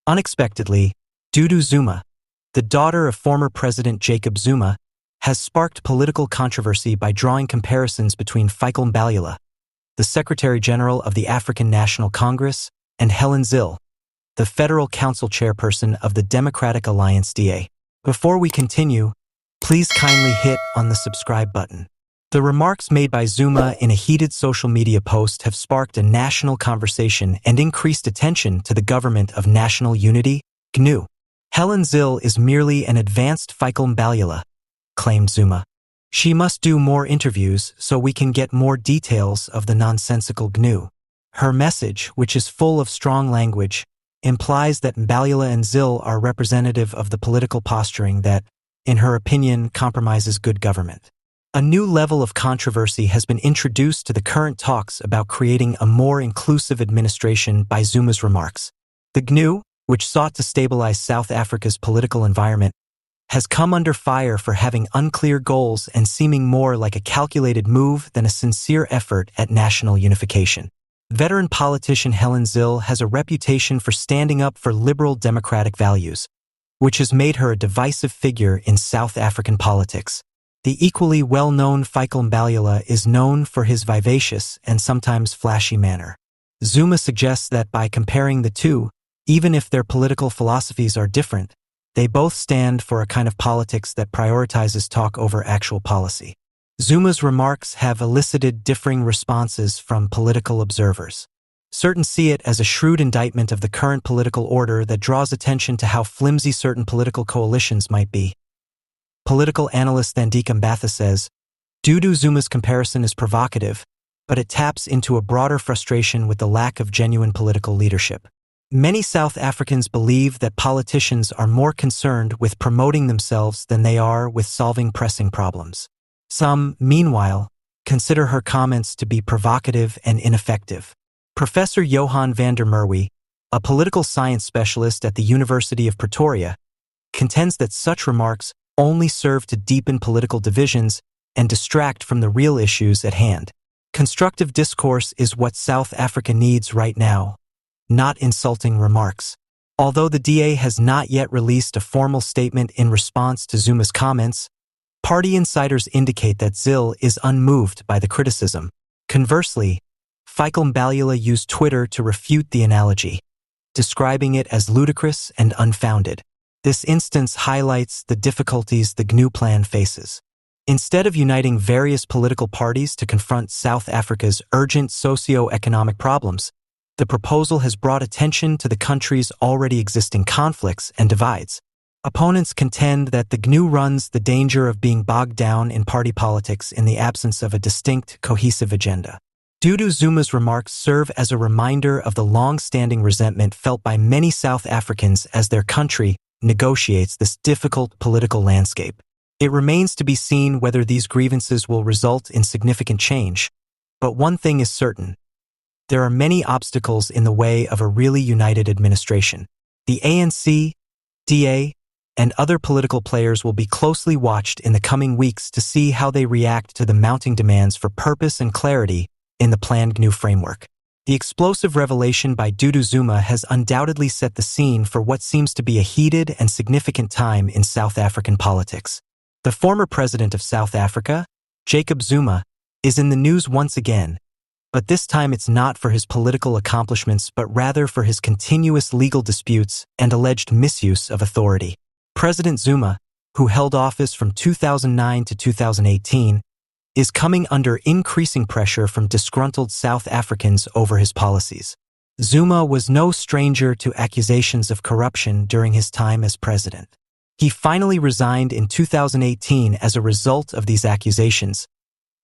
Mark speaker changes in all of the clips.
Speaker 1: Unexpectedly, Dudu Zuma, the daughter of former President Jacob Zuma, has sparked political controversy by drawing comparisons between Fikile Mbalula, the Secretary-General of the African National Congress, and Helen Zille, the Federal Council Chairperson of the Democratic Alliance DA. Before we continue, please kindly hit on the subscribe button. The remarks made by Zuma in a heated social media post have sparked a national conversation and increased attention to the Government of National Unity, GNU. Helen Zille is merely an advanced Fikile Mbalula, claimed Zuma. She must do more interviews so we can get more details of the nonsensical GNU. Her message, which is full of strong language, implies that Mbalula and Zille are representative of the political posturing that, in her opinion, compromises good government. A new level of controversy has been introduced to the current talks about creating a more inclusive administration by Zuma's remarks. The GNU, which sought to stabilize South Africa's political environment, has come under fire for having unclear goals and seeming more like a calculated move than a sincere effort at national unification. Veteran politician Helen Zille has a reputation for standing up for liberal democratic values, which has made her a divisive figure in South African politics. The equally well-known Fikile Mbalula is known for his vivacious and sometimes flashy manner. Zuma suggests that by comparing the two, even if their political philosophies are different, they both stand for a kind of politics that prioritizes talk over actual policy. Zuma's remarks have elicited differing responses from political observers. Certain see it as a shrewd indictment of the current political order that draws attention to how flimsy certain political coalitions might be. Political analyst Thandika Mbatha says, Dudu Zuma's comparison is provocative, but it taps into a broader frustration with the lack of genuine political leadership. Many South Africans believe that politicians are more concerned with promoting themselves than they are with solving pressing problems. Some, meanwhile, consider her comments to be provocative and ineffective. Professor Johan van der Merwe, a political science specialist at the University of Pretoria, contends that such remarks only serve to deepen political divisions and distract from the real issues at hand. Constructive discourse is what South Africa needs right now, not insulting remarks. Although the DA has not yet released a formal statement in response to Zuma's comments, party insiders indicate that Zille is unmoved by the criticism. Conversely, Fikile Mbalula used Twitter to refute the analogy, describing it as ludicrous and unfounded. This instance highlights the difficulties the GNU plan faces. Instead of uniting various political parties to confront South Africa's urgent socioeconomic problems, the proposal has brought attention to the country's already existing conflicts and divides. Opponents contend that the GNU runs the danger of being bogged down in party politics in the absence of a distinct, cohesive agenda. Dudu Zuma's remarks serve as a reminder of the long-standing resentment felt by many South Africans as their country negotiates this difficult political landscape. It remains to be seen whether these grievances will result in significant change. But one thing is certain. There are many obstacles in the way of a really united administration. The ANC, DA, and other political players will be closely watched in the coming weeks to see how they react to the mounting demands for purpose and clarity in the planned GNU framework. The explosive revelation by Dudu Zuma has undoubtedly set the scene for what seems to be a heated and significant time in South African politics. The former president of South Africa, Jacob Zuma, is in the news once again, but this time it's not for his political accomplishments but rather for his continuous legal disputes and alleged misuse of authority. President Zuma, who held office from 2009 to 2018, is coming under increasing pressure from disgruntled South Africans over his policies. Zuma was no stranger to accusations of corruption during his time as president. He finally resigned in 2018 as a result of these accusations,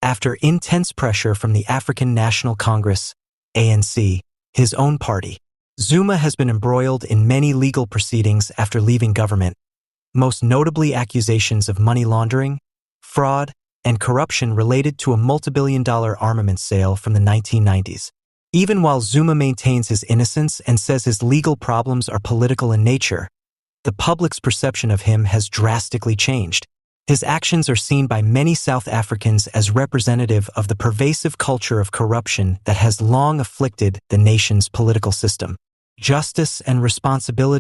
Speaker 1: after intense pressure from the African National Congress, ANC, his own party. Zuma has been embroiled in many legal proceedings after leaving government, most notably accusations of money laundering, fraud, and corruption related to a multi-billion-dollar armaments sale from the 1990s. Even while Zuma maintains his innocence and says his legal problems are political in nature, the public's perception of him has drastically changed. His actions are seen by many South Africans as representative of the pervasive culture of corruption that has long afflicted the nation's political system. Justice and responsibility